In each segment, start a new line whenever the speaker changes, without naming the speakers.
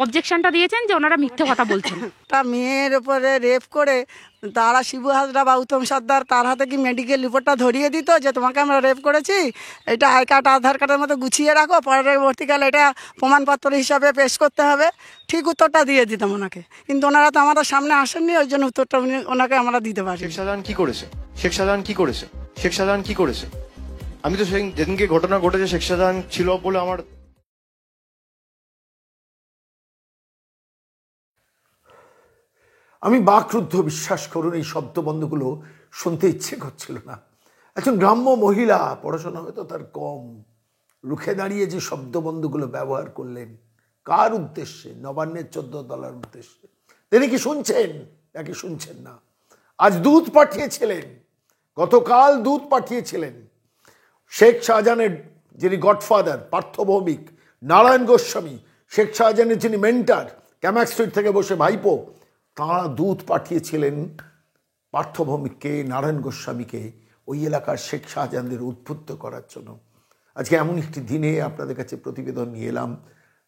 অবজেকশনটা দিয়েছেন যে ওনারা মিথ্যে কথা বলছেন।
তা মেয়ের উপরে রেপ করে তারা শিবু হাজরা বা উত্তম সর্দার তার হাতে কি মেডিকেল রিপোর্টটা ধরিয়ে দিত যে তোমাকে আমরা রেপ করেছি, এটা আই কার্ড আধার কার্ডের মতো গুছিয়ে রাখো, পরবর্তীকালে এটা প্রমাণপত্র হিসাবে পেশ করতে হবে, ঠিক উত্তরটা দিয়ে দিতাম ওনাকে। কিন্তু ওনারা তো আমাদের সামনে আসেননি, ওই জন্য উত্তরটা ওনাকে আমরা দিতে পারি।
শেখ শাহজাহান কি করেছে? শেখ শাহজাহান কি করেছে? শেখ শাহজাহান কি করেছে? আমি তো সেই যেদিনকে ঘটনা ঘটেছে শেখ শাহজাহান ছিল বলে আমার
আমি বাকরুদ্ধ, বিশ্বাস করুন। এই শব্দবন্ধগুলো শুনতে ইচ্ছে করছিল না। একজন গ্রাম্য মহিলা, পড়াশোনা হয়তো তার কম, রুখে দাঁড়িয়ে যে শব্দবন্ধগুলো ব্যবহার করলেন, কার উদ্দেশ্যে? নবান্নের 14 তলার উদ্দেশ্যে। তিনি কি শুনছেন নাকি শুনছেন না? আজ দূত পাঠিয়েছিলেন, গতকাল দূত পাঠিয়েছিলেন শেখ শাহজাহানের যিনি গডফাদার, পার্থ ভৌমিক, নারায়ণ গোস্বামী, শেখ শাহজাহানের যিনি মেন্টার, ক্যামাক স্ট্রিট থেকে বসে ভাইপো, তাঁরা দূত পাঠিয়েছিলেন পার্থ ভৌমিককে, নারায়ণ গোস্বামীকে ওই এলাকার শেখ শাহজাহানদের উদ্বুদ্ধ করার জন্য। আজকে এমন একটি দিনে আপনাদের কাছে প্রতিবেদন নিয়ে এলাম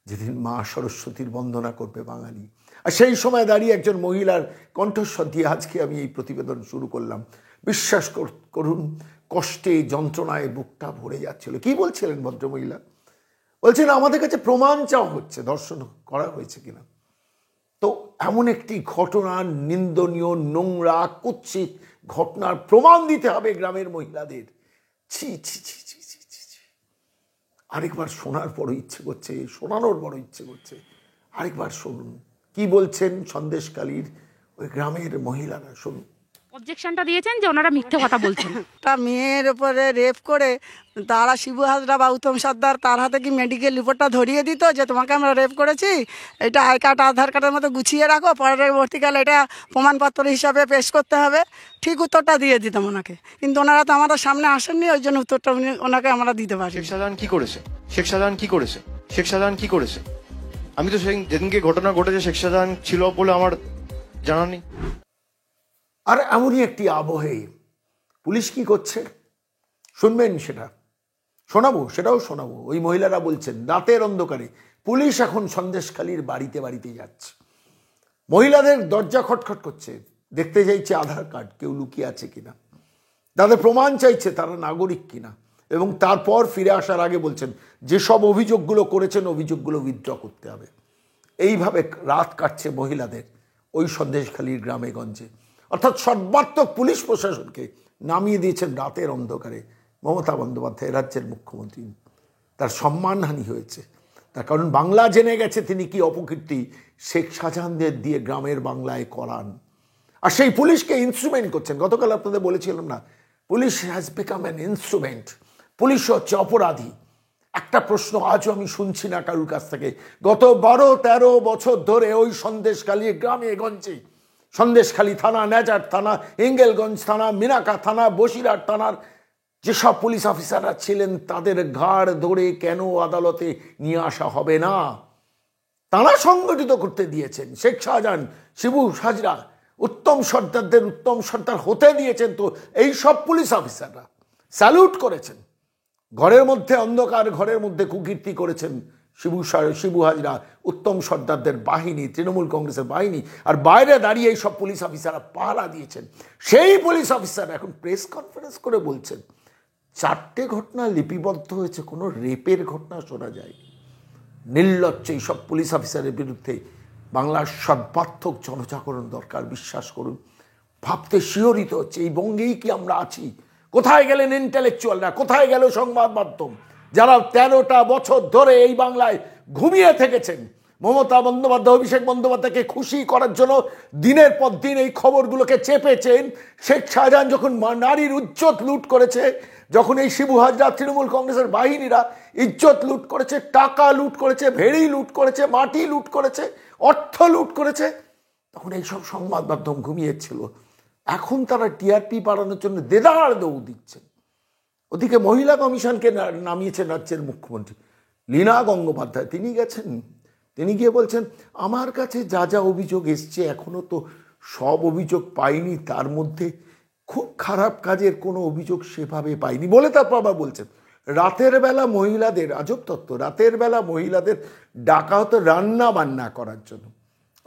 যেদিন মা সরস্বতীর বন্দনা করবে বাঙালি। আর সেই সময় দাঁড়িয়ে একজন মহিলার কণ্ঠস্বর দিয়ে আজকে আমি এই প্রতিবেদন শুরু করলাম। বিশ্বাস করুন, কষ্টে যন্ত্রণায় বুকটা ভরে যাচ্ছিল। কি বলছিলেন ভদ্রমহিলা? বলছেন আমাদের কাছে প্রমাণ চাওয়া হচ্ছে ধর্ষণ করা হয়েছে কিনা। তো এমন একটি ঘটনার, নিন্দনীয়, নোংরা, কুৎসিত ঘটনার প্রমাণ দিতে হবে গ্রামের মহিলাদের। ছি ছি ছি ছি ছি ছি ছি। আরেকবার শোনার বড় ইচ্ছে করছে, শোনানোর বড় ইচ্ছে করছে। আরেকবার শুনুন কি বলছেন সন্দেশখালীর ওই গ্রামের মহিলারা, শুনুন।
অবজেকশনটা দিয়েছেন যে ওনারা মিথ্যে কথা বলছেন।
তা মেয়ের উপরে রেপ করে তারা শিবু হাজরা বা উত্তম সর্দার তার হাতে কি মেডিকেল রিপোর্টটা ধরিয়ে দিত যে তোমাকে আমরা রেপ করেছি, এটা আই কার্ড আধার কার্ডের মতো গুছিয়ে রাখো, পরবর্তীকালে এটা প্রমাণপত্র হিসাবে পেশ করতে হবে, ঠিক উত্তরটা দিয়ে দিতাম ওনাকে। কিন্তু ওনারা তো আমাদের সামনে আসেননি, ওই জন্য উত্তরটা ওনাকে আমরা দিতে পারি।
শেখ শাহজাহান কি করেছে? শেখ শাহজাহান কি করেছে? শেখ শাহজাহান কি করেছে? আমি তো সেই যেদিনকে ঘটনা ঘটেছে শেখ শাহজাহান ছিল বলে আমার জানা নেই।
আর এমনই একটি আবহে পুলিশ কি করছে শুনবেন, সেটাও শোনাবো। ওই মহিলারা বলছেন রাতের অন্ধকারে পুলিশ এখন সন্দেশখালীর বাড়িতে বাড়িতে যাচ্ছে, মহিলাদের দরজা খটখট করছে, দেখতে চাইছে আধার কার্ড কেউ লুকিয়ে আছে কিনা, তাদের প্রমাণ চাইছে তারা নাগরিক কিনা, এবং তারপর ফিরে আসার আগে বলছেন যেসব অভিযোগগুলো করেছেন ওভিযোগগুলো উইথড্র করতে হবে। এইভাবে রাত কাটছে মহিলাদের ওই সন্দেশখালীর গ্রামে গঞ্জে। অর্থাৎ সর্বাত্মক পুলিশ প্রশাসনকে নামিয়ে দিয়েছেন রাতের অন্ধকারে মমতা বন্দ্যোপাধ্যায়, রাজ্যের মুখ্যমন্ত্রী। তার সম্মানহানি হয়েছে, তার কারণ বাংলা জেনে গেছে তিনি কি অপকীর্তি শেখ শাহজাহানদের দিয়ে গ্রামের বাংলায় করান। আর সেই পুলিশকে ইনস্ট্রুমেন্ট করছেন। গতকাল আপনাদের বলেছিলাম না, police has become an instrument. Police হচ্ছে অপরাধী। একটা প্রশ্ন আজও আমি শুনছি না কারুর কাছ থেকে। গত 12-13 বছর ধরে ওই সন্দেশখালী গ্রামে গঞ্জে, সন্দেশখালী থানা, নেজার থানা, ইঙ্গেলগঞ্জ থানা, মিনাকা থানা, বসিরহাট থানার যেসব পুলিশ অফিসাররা ছিলেন তাদের ঘাড় ধরে কেন আদালতে নিয়ে আসা হবে না? তারা সংগঠিত করতে দিয়েছেন শেখ শাহজাহান, শিবু হাজরা, উত্তম সর্দারদের উত্তম সর্দার হতে দিয়েছেন। তো এই সব পুলিশ অফিসাররা স্যালুট করেছেন। ঘরের মধ্যে অন্ধকার, ঘরের মধ্যে কুকীর্তি করেছেন শিবু হাজরা, উত্তম সর্দারদের বাহিনী, তৃণমূল কংগ্রেসের বাহিনী, আর বাইরে দাঁড়িয়ে এই সব পুলিশ অফিসাররা পাহারা দিয়েছেন। সেই পুলিশ অফিসার এখন প্রেস কনফারেন্স করে বলছেন 4টে ঘটনা লিপিবদ্ধ হয়েছে, কোনো রেপের ঘটনা শোনা যায়। নির্লজ্জ এই সব পুলিশ অফিসারের বিরুদ্ধে বাংলার সর্বাত্মক জনজাগরণ দরকার। বিশ্বাস করুন, ভাবতে শিহরিত হচ্ছে এই বঙ্গেই কি আমরা আছি? কোথায় গেলেন ইন্টেলেকচুয়ালরা? কোথায় গেল সংবাদ মাধ্যম, যারা 13টা বছর ধরে এই বাংলায় ঘুমিয়ে থেকেছেন? মমতা বন্দ্যোপাধ্যায়, অভিষেক বন্দ্যোপাধ্যায়কে খুশি করার জন্য দিনের পর দিন এই খবরগুলোকে চেপেছেন। শেখ শাহজাহান যখন নারীর ইজ্জত লুট করেছে, যখন এই শিবু হাজরা, তৃণমূল কংগ্রেসের বাহিনীরা ইজ্জত লুট করেছে, টাকা লুট করেছে, ভেড়ি লুট করেছে, মাটি লুট করেছে, অর্থ লুট করেছে, তখন এইসব সংবাদ মাধ্যম ঘুমিয়েছিল। এখন তারা টিআরপি বাড়ানোর জন্য দেদার দৌড় দিচ্ছেন। ওদিকে মহিলা কমিশনকে নামিয়েছেন রাজ্যের মুখ্যমন্ত্রী লীনা গঙ্গোপাধ্যায়। তিনি গেছেন, তিনি গিয়ে বলছেন আমার কাছে যা যা অভিযোগ এসছে এখনো তো সব অভিযোগ পাইনি, তার মধ্যে খুব খারাপ কাজের কোনো অভিযোগ সেভাবে পাইনি বলে তারপর আবার বলছেন রাতের বেলা মহিলাদের, আজব তত্ত্ব, রাতের বেলা মহিলাদের ডাকা হতো রান্না বান্না করার জন্য।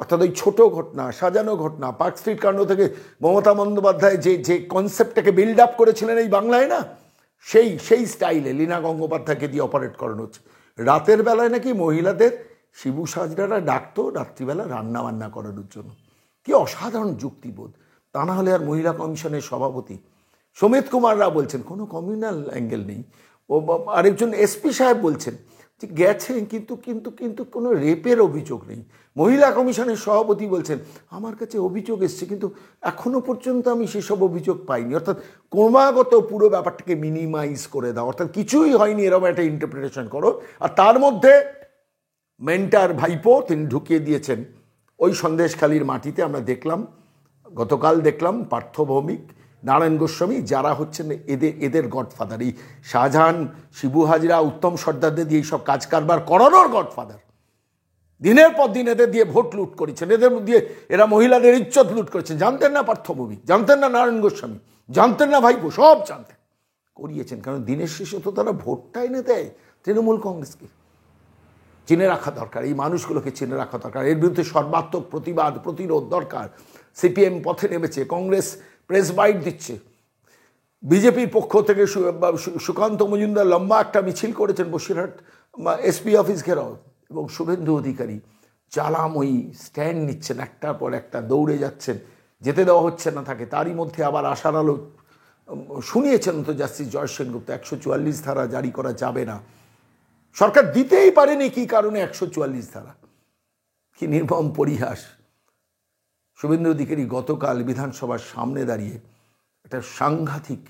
অর্থাৎ ওই ছোটো ঘটনা, সাজানো ঘটনা, পার্ক স্ট্রিট কাণ্ড থেকে মমতা বন্দ্যোপাধ্যায় যে কনসেপ্টটাকে বিল্ড আপ করেছিলেন এই বাংলায় না, সেই স্টাইলে লীনা গঙ্গোপাধ্যায়কে দিয়ে অপারেট করানো হচ্ছে। রাতের বেলায় নাকি মহিলাদের শিবু সাজরারা ডাকতো রাত্রিবেলা রান্না বান্না করানোর জন্য। কি অসাধারণ যুক্তিবোধ! তা না হলে আর মহিলা কমিশনের সভাপতি সমিত কুমাররা বলছেন কোনো কমিউনাল অ্যাঙ্গেল নেই। ও আরেকজন এসপি সাহেব বলছেন যে গেছেন কিন্তু কিন্তু কিন্তু কোনো রেপের অভিযোগ নেই। মহিলা কমিশনের সভাপতি বলছেন আমার কাছে অভিযোগ এসছে কিন্তু এখনো পর্যন্ত আমি সেসব অভিযোগ পাইনি। অর্থাৎ ক্রমাগত পুরো ব্যাপারটাকে মিনিমাইজ করে দাও, অর্থাৎ কিছুই হয়নি এরকম একটা ইন্টারপ্রিটেশন করো। আর তার মধ্যে মেন্টার ভাইপো তিনি ঢুকিয়ে দিয়েছেন ওই সন্দেশখালির মাটিতে। আমরা দেখলাম, গতকাল দেখলাম পার্থ ভৌমিক, নারায়ণ গোস্বামী, যারা হচ্ছেন এদের গডফাদার, এই শাহজাহান, শিবু হাজরা, উত্তম সর্দারদের দিয়ে এইসব কাজ কারবার করানোর গডফাদার। দিনের পর দিন এদের দিয়ে ভোট লুট করেছেন, এদের দিয়ে এরা মহিলাদের ইজ্জত লুট করেছেন। জানতেন না পার্থ ভৌমিক, জানতেন না নারায়ণ গোস্বামী, জানতেন না ভাইপো, সব জানতেন, করিয়েছেন। কারণ দিনের শেষে তো তারা ভোটটা এনে দেয় তৃণমূল কংগ্রেসকে। চিনে রাখা দরকার, এই মানুষগুলোকে চিনে রাখা দরকার। এর বিরুদ্ধে সর্বাত্মক প্রতিবাদ প্রতিরোধ দরকার। সিপিএম পথে নেমেছে, কংগ্রেস প্রেস বাইট দিচ্ছে, বিজেপির পক্ষ থেকে সুকান্ত মজুমদার লম্বা একটা মিছিল করেছেন বসিরহাট এসপি অফিস ঘেরাও, এবং শুভেন্দু অধিকারী জ্বালাময়ী স্ট্যান্ড নিচ্ছেন, একটার পর একটা দৌড়ে যাচ্ছেন, যেতে দেওয়া হচ্ছে না তাকে। তারই মধ্যে আবার আশার আলো শুনিয়েছেন তো জাস্টিস জয় সেনগুপ্ত 144 ধারা জারি করা যাবে না। সরকার দিতেই পারেনি কি কারণে 144 ধারা। কি নির্মম পরিহাস! শুভেন্দু অধিকারী গতকাল বিধানসভার সামনে দাঁড়িয়ে একটা সাংঘাতিক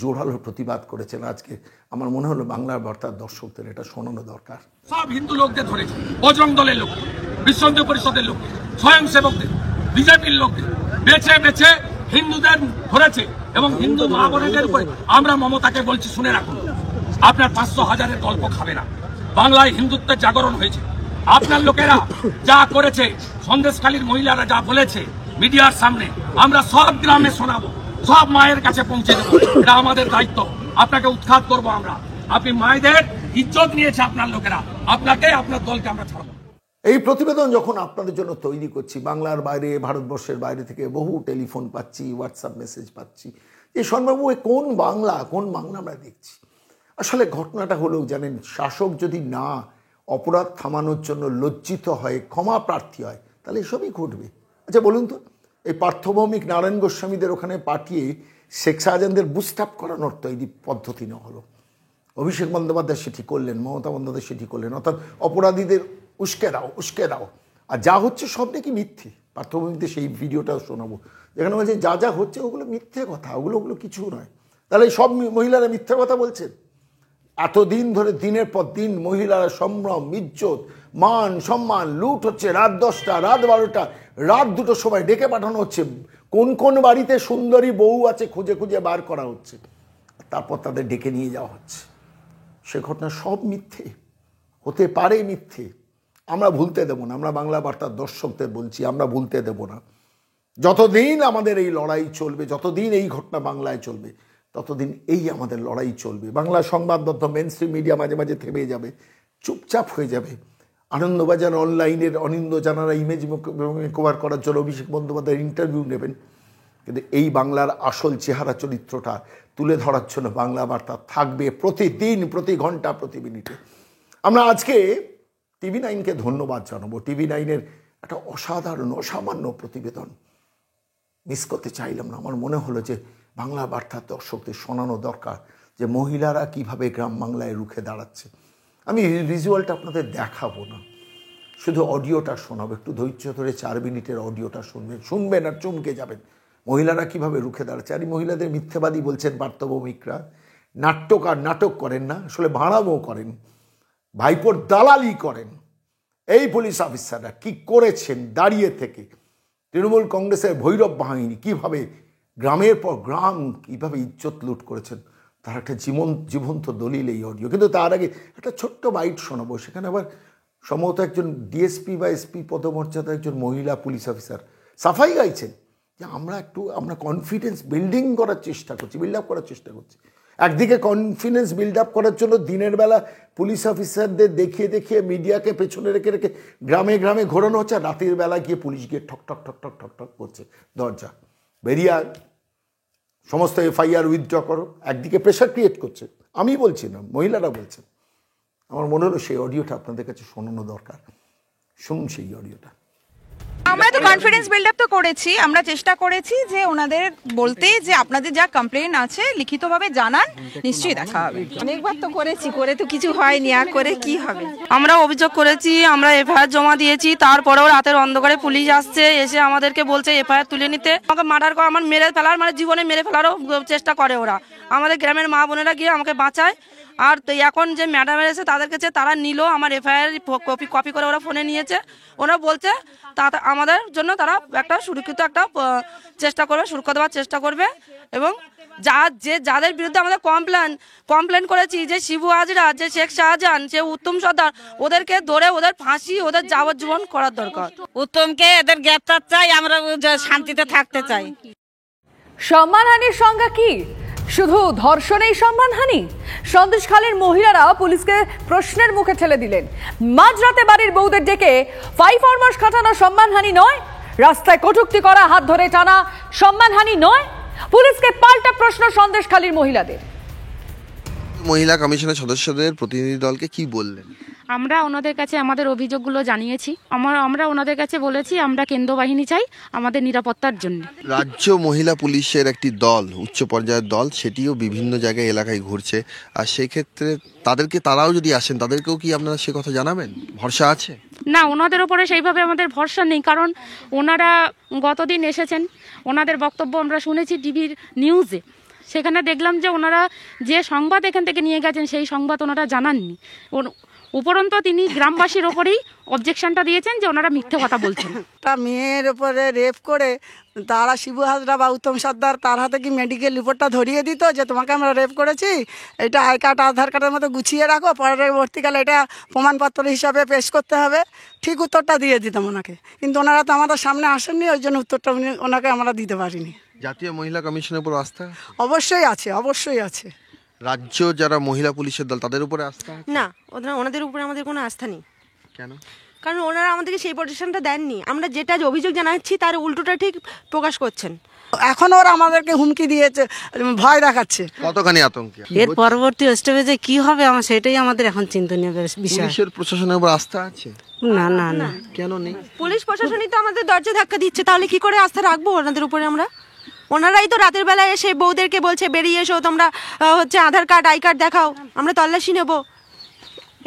জোরালো প্রতিবাদ করেছেন। আজকে আমার মনে হলো বাংলার বার্তার দর্শকদের এটা শোনানো দরকার।
সব হিন্দু লোকদের ধরেছে, বজরং দলের লোক, বিশ্ব হিন্দু পরিষদের লোক, স্বয়ংসেবকদের, বিজেপির লোকদের বেছে বেছে হিন্দুদের ধরেছে। এবং হিন্দু মা বোনেদের উপরে আমরা মমতাকে বলছি, শুনে রাখুন, আপনার 500,000-এর গল্প খাবে না। বাংলায় হিন্দুত্বের জাগরণ হয়েছে। আপনার লোকেরা যা করেছে, সন্দেশখালীর মহিলারা যা বলেছে মিডিয়ার সামনে, আমরা সব গ্রামে শোনাবো, সব মায়ের কাছে পৌঁছে দেবো। এটা আমাদের দায়িত্ব। আপনাকে উৎখাত করবো আমরা। আপনি মায়েদের ইজ্জত নিয়েছে আপনার লোকেরা, আপনাকে, আপনার দলকে আমরা ছাড়বো।
এই প্রতিবেদন যখন আপনাদের জন্য তৈরি করছি, বাংলার বাইরে, ভারতবর্ষের বাইরে থেকে বহু টেলিফোন পাচ্ছি, হোয়াটসঅ্যাপ মেসেজ পাচ্ছি, এই সন্বাবু কোন বাংলা আমরা দেখছি। আসলে ঘটনাটা হলো, জানেন, শাসক যদি না অপরাধ থামানোর জন্য লজ্জিত হয়, ক্ষমা প্রার্থী হয়, তাহলে এসবই ঘটবে। আচ্ছা বলুন তো, এই পার্থ ভৌমিক, নারায়ণ গোস্বামীদের ওখানে পাঠিয়ে শেখ শাহজাহানদের বুস্ট আপ করানোর তৈরি পদ্ধতি না হলো? অভিষেক বন্দ্যোপাধ্যায় সেটি করলেন, মমতা বন্দ্যোপাধ্যায় সেটি করলেন, অর্থাৎ অপরাধীদের উস্কে দাও। আর যা হচ্ছে সব নাকি মিথ্যে। পার্থ ভৌমিকদের সেই ভিডিওটাও শোনাবো, যেখানে বলছে যা হচ্ছে ওগুলো মিথ্যে কথা, ওগুলো কিছু নয়। তাহলে সব মহিলারা মিথ্যে কথা বলছেন? এতদিন ধরে দিনের পর দিন মহিলারা সম্ভ্রম, ইজ্জত, মান সম্মান লুট হচ্ছে। রাত 10টা, রাত 12টা, রাত 2টোর সময় ডেকে পাঠানো হচ্ছে। কোন কোন বাড়িতে সুন্দরী বউ আছে খুঁজে খুঁজে বার করা হচ্ছে, তারপর তাদের ডেকে নিয়ে যাওয়া হচ্ছে। সে ঘটনা সব মিথ্যে, হতে পারে মিথ্যে। আমরা ভুলতে দেব না। আমরা বাংলা বার্তার দর্শকদের বলছি, আমরা ভুলতে দেব না। যতদিন আমাদের এই লড়াই চলবে, যতদিন এই ঘটনা বাংলায় চলবে, ততদিন এই আমাদের লড়াই চলবে। বাংলা সংবাদবদ্ধ মেনস্ট্রিম মিডিয়া মাঝে মাঝে থেমে যাবে, চুপচাপ হয়ে যাবে। আনন্দবাজার অনলাইনের অনিন্দ জানারা ইমেজ কভার করার জন্য অভিষেক বন্দ্যোপাধ্যায়ের ইন্টারভিউ নেবেন, কিন্তু এই বাংলার আসল চেহারা চরিত্রটা তুলে ধরার জন্য বাংলা বার্তা থাকবে প্রতিদিন, প্রতি ঘন্টা, প্রতি মিনিটে। আমরা আজকে TV9-কে ধন্যবাদ জানাবো। TV9-এর একটা অসাধারণ, অসামান্য প্রতিবেদন মিস করতে চাইলাম না। আমার মনে হলো যে বাংলা বার্তার দর্শকদের শোনানো দরকার যে মহিলারা কিভাবে গ্রাম বাংলায় রুখে দাঁড়াচ্ছে। আমি ভিজুয়ালটা আপনাদের দেখাবো না, শুধু অডিওটা শোনাবো। একটু ধৈর্য ধরে 4 মিনিটের অডিওটা শুনবেন আর চমকে যাবেন মহিলারা কিভাবে রুখে দাঁড়াচ্ছে। আর এই মহিলাদের মিথ্যাবাদী বলছেন পার্থ ভৌমিকরা, নাট্যকার, নাটক করেন না, আসলে ভাড়ামো করেন, ভাইপোর দালালি করেন। এই পুলিশ অফিসাররা কি করেছেন দাঁড়িয়ে থেকে, তৃণমূল কংগ্রেসের ভৈরব বাহিনী কিভাবে গ্রামের পর গ্রাম কিভাবে ইজ্জত লুট করেছেন, তার একটা জীবন্ত দলিল এই অডিও। কিন্তু তার আগে একটা ছোট্ট বাইট শোনাবো। সেখানে আবার সম্ভবত একজন ডিএসপি বা এসপি পদমর্যাদা একজন মহিলা পুলিশ অফিসার সাফাই গাইছেন যে আমরা কনফিডেন্স বিল্ড আপ করার চেষ্টা করছি। একদিকে কনফিডেন্স বিল্ড আপ করার জন্য দিনের বেলা পুলিশ অফিসারদের দেখিয়ে দেখিয়ে মিডিয়াকে পেছনে রেখে রেখে গ্রামে গ্রামে ঘোরানো হচ্ছে, আর রাতের বেলা গিয়ে পুলিশ গিয়ে ঠক ঠক ঠক ঠক ঠক ঠক করছে দরজা, বেরিয়ে আয়, সমস্ত এফআইআর উইথড্র করো। একদিকে প্রেশার ক্রিয়েট করছে, আমি বলছি না, মহিলারা বলছেন। আমার মনে হলো সেই অডিওটা আপনাদের কাছে শোনানো দরকার। শুনুন সেই অডিওটা।
আমরা তো কনফিডেন্স বিল্ড আপ তো করেছি, আমরা চেষ্টা করেছি যে ওনাদের বলতে যে আপনাদের যা কমপ্লেন আছে লিখিতভাবে জানান, নিশ্চয়ই দেখা হবে।
অনেকবার তো করেছি, করে তো কিছু হয়নি, আর করে কি হবে।
আমরা অভিযোগ করেছি, আমরা এফআইআর জমা দিয়েছি, তারপরেও রাতের অন্ধকারে পুলিশ আসছে, এসে আমাদেরকে বলছে এফআইআর তুলে নিতে, আমাকে মার্ডার করে, আমার মেরে ফেলার মানে জীবনে মেরে ফেলারও চেষ্টা করে ওরা। আমাদের গ্রামের মা বোনেরা গিয়ে আমাকে বাঁচায়। আর তো এখন যে ম্যাডামের এসে তাদের কাছে তারা নিল আমার এফআইআর কপি করে ওরা ফোনে নিয়েছে। ওরা বলছে তা আমাদের জন্য তারা একটা সুরক্ষিত একটা চেষ্টা করবে, সুরক্ষা দেওয়ার চেষ্টা করবে। এবং যাদের বিরুদ্ধে আমাদের কমপ্লেন করেছি, যে শিবু হাজরা, যে শেখ শাহজাহান, যে উত্তম সর্দার, ওদেরকে ধরে ওদের ফাঁসি, ওদের যাবজ্জীবন করার দরকার।
উত্তমকে এদের গ্রেপ্তার চাই, আমরা শান্তিতে থাকতে চাই।
সম্মানহানির সংজ্ঞা কি? শুধু ধর্ষণেই সম্মানহানি? সন্দেশখালীর মহিলারা পুলিশকে প্রশ্নের মুখে ঠেলে দিলেন। মাঝরাতে বাড়ির বউদের ডেকে 5 ফরমাস খাটানো সম্মানহানি নয়? রাস্তায় কটূক্তি করা, হাত ধরে টানা সম্মানহানি নয়? পুলিশকে পাল্টা প্রশ্ন সন্দেশখালীর মহিলাদের।
মহিলা কমিশনের সদস্যদের প্রতিনিধি দলকে কি বললেন?
আমরা ওনাদের কাছে আমাদের অভিযোগগুলো জানিয়েছি। আমরা ওনাদের কাছে বলেছি আমরা কেন্দ্র বাহিনী চাই আমাদের নিরাপত্তার জন্য।
রাজ্য মহিলা পুলিশের একটি দল, উচ্চ পর্যায়ের দল, সেটিও বিভিন্ন জায়গায় এলাকায় ঘুরছে, আর সেই ক্ষেত্রে তারাও যদি আসেন তাদেরকেও কি আপনারা সে কথা জানাবেন? ভরসা আছে?
না, ওনাদের ওপরে সেইভাবে আমাদের ভরসা নেই, কারণ ওনারা গতদিন এসেছেন, ওনাদের বক্তব্য আমরা শুনেছি টিভির নিউজে। সেখানে দেখলাম যে ওনারা যে সংবাদ এখান থেকে নিয়ে গেছেন সেই সংবাদ ওনারা জানাননি। উপরন্তু তিনি গ্রামবাসীর ওপরেই অবজেকশনটা দিয়েছেন যে ওনারা মিথ্যে কথা বলছেন।
একটা মেয়ের ওপরে রেপ করে তারা শিবু হাজরা বা উত্তম সর্দার তার হাতে কি মেডিকেল রিপোর্টটা ধরিয়ে দিত যে তোমাকে আমরা রেপ করেছি, এটা আই কার্ড আধার কার্ডের মতো গুছিয়ে রাখো, পরবর্তীকালে এটা প্রমাণপত্র হিসাবে পেশ করতে হবে, ঠিক উত্তরটা দিয়ে দিতাম ওনাকে। কিন্তু ওনারা তো আমাদের সামনে আসেননি, ওই জন্য উত্তরটা ওনাকে আমরা দিতে পারিনি।
জাতীয় মহিলা কমিশনের উপর আস্থা
অবশ্যই আছে, অবশ্যই আছে।
রাজ্য যারা মহিলা পুলিশের দল তাদের উপরে আস্থা?
না, ওনাদের উপরে আমাদের কোনো আস্থা নেই।
কেন?
কারণ ওনারা আমাদেরকে সেই প্রোটেকশনটা দেননি। আমরা যেটা অভিযোগ জানাচ্ছি তার উল্টোটা ঠিক প্রকাশ করছেন।
এখন ওরা আমাদেরকে হুমকি দিয়েছে, ভয় দেখাচ্ছে।
কতখানি আতঙ্কে?
এর পরবর্তী স্টেপে যে কি হবে আমার সেটাই আমাদের এখন চিন্তনীয় বিষয়।
পুলিশের প্রশাসনের উপর আস্থা আছে?
না না না।
কেন নেই?
পুলিশ প্রশাসনই তো আমাদের দরজা ধাক্কা দিচ্ছে, তাহলে কি করে আস্থা রাখবো ওনাদের উপরে আমরা? ওনারাই তো রাতের বেলায় এসে বউদেরকে বলছে বেরিয়ে এসো, তোমরা আধার কার্ড আই কার্ড দেখাও, আমরা তল্লাশি নেব।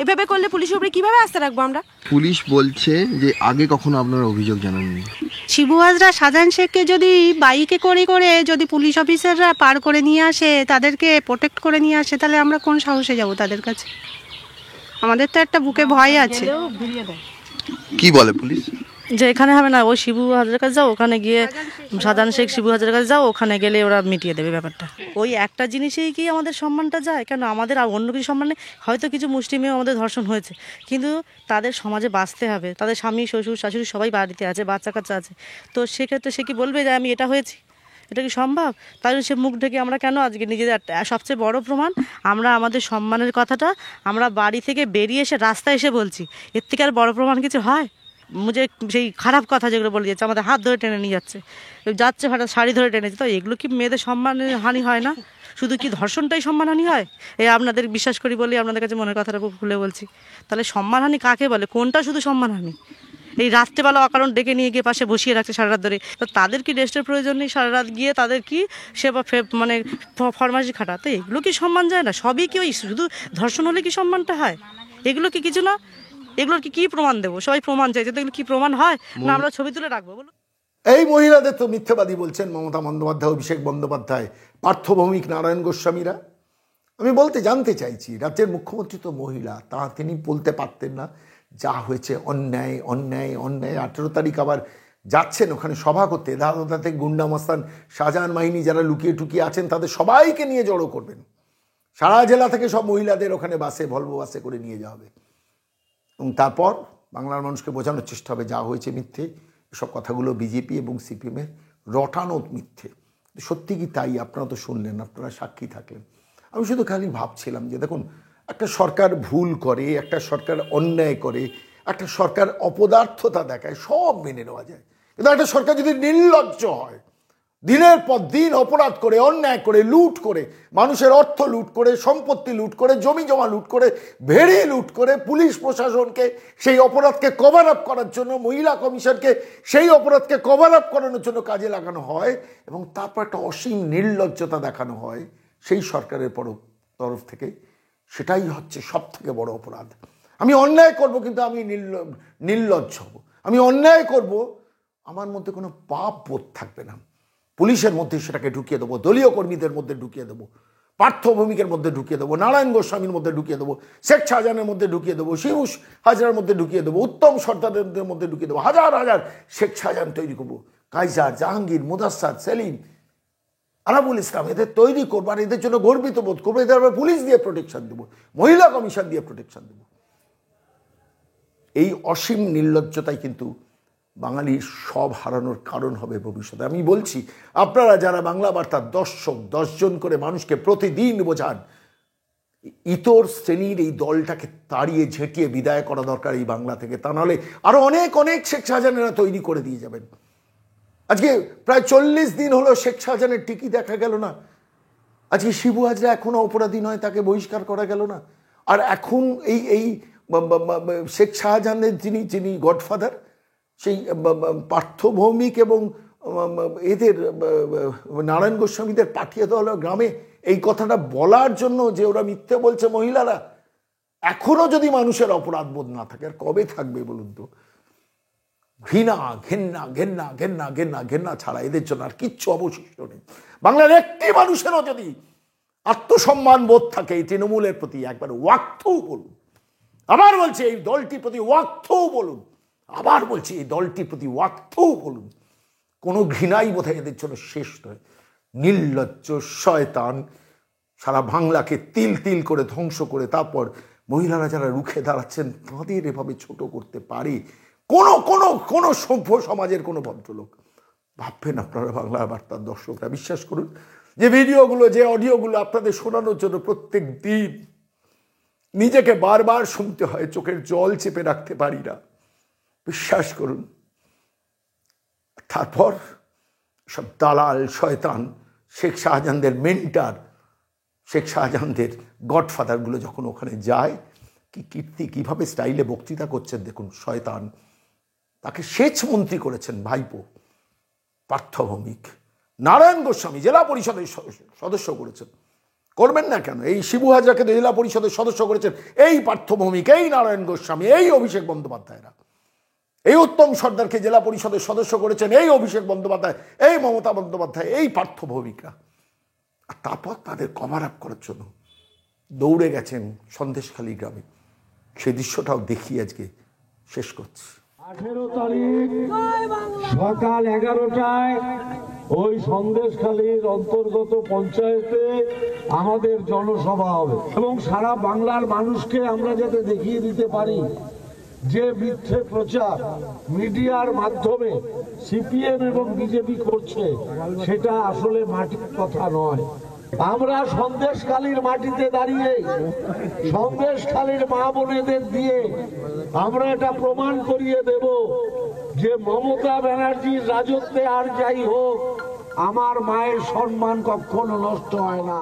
এভাবে করলে পুলিশের উপরে কিভাবে আস্থা রাখবো আমরা?
পুলিশ বলছে যে আগে কখনো আপনারা অভিযোগ জানাননি।
শিবু হাজরা, শাহজাহান শেখকে যদি বাইকে করে করে যদি পুলিশ অফিসাররা পার করে নিয়ে আসে, তাদেরকে প্রোটেক্ট করে নিয়ে আসে, তাহলে আমরা কোন সাহসে যাব তাদের কাছে? আমাদের তো একটা বুকে ভয় আছে।
কি বলে পুলিশ?
যে এখানে হবে না, ওই শিবু হাজরার কাছে যাও, ওখানে গিয়ে শাহজাহান শেখ শিবু হাজরার কাছে যাও, ওখানে গেলে ওরা মিটিয়ে দেবে ব্যাপারটা। ওই একটা জিনিসেই কি আমাদের সম্মানটা যায়? কেন আমাদের আর অন্য কিছু সম্মান নেই? হয়তো কিছু মুষ্টিমেয় আমাদের ধর্ষণ হয়েছে, কিন্তু তাদের সমাজে বাঁচতে হবে, তাদের স্বামী শ্বশুর শাশুড়ি সবাই বাড়িতে আছে, বাচ্চা কাচ্চা আছে। তো সেক্ষেত্রে সে কি বলবে যে আমি এটা হয়েছি? এটা কি সম্ভব? তাহলে সে মুখ ঢেকে আমরা কেন আজকে নিজেদের? সবচেয়ে বড় প্রমাণ, আমরা আমাদের সম্মানের কথাটা আমরা বাড়ি থেকে বেরিয়ে এসে রাস্তায় এসে বলছি। এর থেকে আর বড় প্রমাণ কিছু হয়? মুঝে সেই খারাপ কথা যেগুলো বলে যাচ্ছে, আমাদের হাত ধরে টেনে নিয়ে যাচ্ছে, হঠাৎ শাড়ি ধরে টেনেছে, তো এগুলো কি মেয়েদের সম্মানের হানি হয় না? শুধু কি ধর্ষণটাই সম্মানহানি হয়? আপনাদের বিশ্বাস করি বলে আপনাদের কাছে মনের কথাটা খুলে বলছি। তাহলে সম্মানহানি কাকে বলে? কোনটা শুধু সম্মানহানি? এই রাত্রেবেলা অকারণ ডেকে নিয়ে গিয়ে পাশে বসিয়ে রাখছে সারা রাত ধরে, তো তাদের কি রেস্টের প্রয়োজন নেই? সারা রাত গিয়ে তাদের কি সেবা মানে ফরমাসি খাটাতে, এগুলো কি সম্মান যায় না? সবই কি ওই শুধু ধর্ষণ হলে কি সম্মানটা হয়? এগুলো কি কিছু না? এগুলোর কি প্রমাণ দেবো? সবাই প্রমাণ চাইছে, তো এগুলো কি প্রমাণ হয় না? আমরা ছবি তুলে রাখবো বলুন?
এই মহিলাদের তো মিথ্যাবাদী বলছেন মমতা বন্দ্যোপাধ্যায়, অভিষেক বন্দ্যোপাধ্যায়, পার্থ ভৌমিক, নারায়ণ গোস্বামীরা। আমি জানতে চাইছি, রাজ্যের মুখ্যমন্ত্রী তো মহিলা, তিনি বলতে পারতেন না যা হয়েছে অন্যায় অন্যায় অন্যায়? 18 তারিখ আবার যাচ্ছেন ওখানে সভা করতে, দাদা থেকে গুন্ডা মস্তান, শাহজাহান বাহিনী যারা লুকিয়ে টুকিয়ে আছেন তাদের সবাইকে নিয়ে জড়ো করবেন। সারা জেলা থেকে সব মহিলাদের ওখানে বাসে, ভলভো বাসে করে নিয়ে যাওয়া হবে, এবং তারপর বাংলার মানুষকে বোঝানোর চেষ্টা হবে যা হয়েছে মিথ্যে। এসব কথাগুলো বিজেপি এবং সিপিএমের রটানো মিথ্যে। সত্যি কি তাই? আপনারা তো শুনলেন, আপনারা সাক্ষী থাকলেন। আমি শুধু খালি ভাবছিলাম যে দেখুন, একটা সরকার ভুল করে, একটা সরকার অন্যায় করে, একটা সরকার অপদার্থতা দেখায়, সব মেনে নেওয়া যায়। কিন্তু একটা সরকার যদি নির্লজ্জ হয়, দিনের পর দিন অপরাধ করে, অন্যায় করে, লুট করে, মানুষের অর্থ লুট করে, সম্পত্তি লুট করে, জমি জমা লুট করে, ভেড়ি লুট করে, পুলিশ প্রশাসনকে সেই অপরাধকে কভার আপ করার জন্য, মহিলা কমিশনকে সেই অপরাধকে কভার আপ করানোর জন্য কাজে লাগানো হয়, এবং তারপর একটা অসীম নির্লজ্জতা দেখানো হয় সেই সরকারের তরফ থেকে, সেটাই হচ্ছে সব থেকে বড় অপরাধ। আমি অন্যায় করব কিন্তু আমি নির্লজ্জ হব। আমি অন্যায় করব, আমার মধ্যে কোনো পাপ বোধ থাকবে না। পুলিশের মধ্যে সেটাকে ঢুকিয়ে দেবো, দলীয় কর্মীদের মধ্যে ঢুকিয়ে দেবো, পার্থ ভৌমিকের মধ্যে ঢুকিয়ে দেবো, নারায়ণ গোস্বামীর মধ্যে ঢুকিয়ে দেবো, শেখ শাহজাহানের মধ্যে ঢুকিয়ে দেবো, শিবু হাজরার মধ্যে ঢুকিয়ে দেবো, উত্তম সর্দারদের মধ্যে ঢুকিয়ে দেবো, হাজার হাজার শেখ শাহজাহান তৈরি করবো, কাইজার, জাহাঙ্গীর, মুদাস্সার, সেলিম, আলাবুল ইসলাম, এদের তৈরি করবো, আর এদের জন্য গর্বিত বোধ করবো। এদের আমরা পুলিশ দিয়ে প্রোটেকশন দেবো, মহিলা কমিশন দিয়ে প্রোটেকশন দেবো। এই অসীম নির্লজ্জতাই কিন্তু বাঙালির সব হারানোর কারণ হবে ভবিষ্যতে। আমি বলছি, আপনারা যারা বাংলা বার্তার দর্শক, 10 জন করে মানুষকে প্রতিদিন বোঝান, ইতর শ্রেণীর এই দলটাকে তাড়িয়ে ঝেঁটিয়ে বিদায় করা দরকার এই বাংলা থেকে। তা নাহলে আরো অনেক অনেক শেখ শাহজাহানেরা তৈরি করে দিয়ে যাবেন। আজকে প্রায় 40 দিন হলো শেখ শাহজাহানের টিকি দেখা গেল না। আজকে শিবু হাজরা এখনো অপরাধী নয়, তাকে বহিষ্কার করা গেল না। আর এখন এই শেখ শাহজাহানের যিনি গডফাদার, সেই পার্থ ভৌমিক এবং এদের নারায়ণ গোস্বামীদের পাঠিয়ে দেওয়া হলো গ্রামে এই কথাটা বলার জন্য যে ওরা মিথ্যে বলছে মহিলারা। এখনো যদি মানুষের অপরাধ বোধ না থাকে, আর কবে থাকবে বলুন তো? ঘৃণা, ঘেন্না, ঘেন্না, ঘেন্না, ঘেন্না, ঘেন্না ছাড়া এদের জন্য আর কিচ্ছু অবশিষ্ট নেই। বাংলার একটি মানুষেরও যদি আত্মসম্মান বোধ থাকে এই তৃণমূলের প্রতি, একবার ওয়াক্থু বলুন। আবার বলছি, এই দলটির প্রতি ওয়াক্থু বলুন। আবার বলছি, এই দলটির প্রতি ওয়াক্থু বলুন। কোনো ঘৃণাই বোধহয় এদের জন্য শেষ নয়। নির্লজ্জ শয়তান, সারা বাংলাকে তিল তিল করে ধ্বংস করে তারপর মহিলারা যারা রুখে দাঁড়াচ্ছেন তাদের এভাবে ছোট করতে পারে কোনো সভ্য সমাজের কোনো ভদ্রলোক? ভাববেন আপনারা বাংলা বার্তার দর্শকরা, বিশ্বাস করুন, যে ভিডিওগুলো, যে অডিওগুলো আপনাদের শোনানোর জন্য প্রত্যেক দিন নিজেকে বারবার শুনতে হয়, চোখের জল চেপে রাখতে পারি না, বিশ্বাস করুন। তারপর সব দালাল শয়তান, শেখ শাহজাহানদের মেন্টার, শেখ শাহজাহানদের গডফাদারগুলো যখন ওখানে যায়, কি কীর্তি, কিভাবে স্টাইলে বক্তৃতা করছেন দেখুন। শয়তান, তাকে সেচ মন্ত্রী করেছেন ভাইপো পার্থ ভৌমিক। নারায়ণ গোস্বামী জেলা পরিষদের সদস্য করেছেন, করবেন না কেন? এই শিবু হাজরাকে জেলা পরিষদের সদস্য করেছেন এই পার্থ ভৌমিক, এই নারায়ণ গোস্বামী, এই অভিষেক বন্দ্যোপাধ্যায়রা। এই উত্তম সর্দারকে জেলা পরিষদের সদস্য করেছেন এই অভিষেক বন্দ্যোপাধ্যায়, এই মমতা বন্দ্যোপাধ্যায়, এই পার্থ ভৌমিকরা। আর তারপর তাদের কভার আপ করার জন্য দৌড়ে গেছেন সন্দেশখালী গ্রামে। সেই দৃশ্যটাও দেখি আজকে শেষ করছি।
18 তারিখ সকাল 11টায় ওই সন্দেশখালীর অন্তর্গত পঞ্চায়েতে আমাদের জনসভা হবে, এবং সারা বাংলার মানুষকে আমরা যাতে দেখিয়ে দিতে পারি যে মিথ্যে প্রচার মিডিয়ার মাধ্যমে সিপিএম এবং বিজেপি করছে, সেটা আসলে মাটির কথা নয়। আমরা সন্দেশখালীর মাটিতে দাঁড়িয়ে সন্দেশখালীর মা বোনেদের দিয়ে আমরা এটা প্রমাণ করিয়ে দেব যে মমতা ব্যানার্জির রাজত্বে আর যাই হোক, আমার মায়ের সম্মান কখনো নষ্ট হয় না।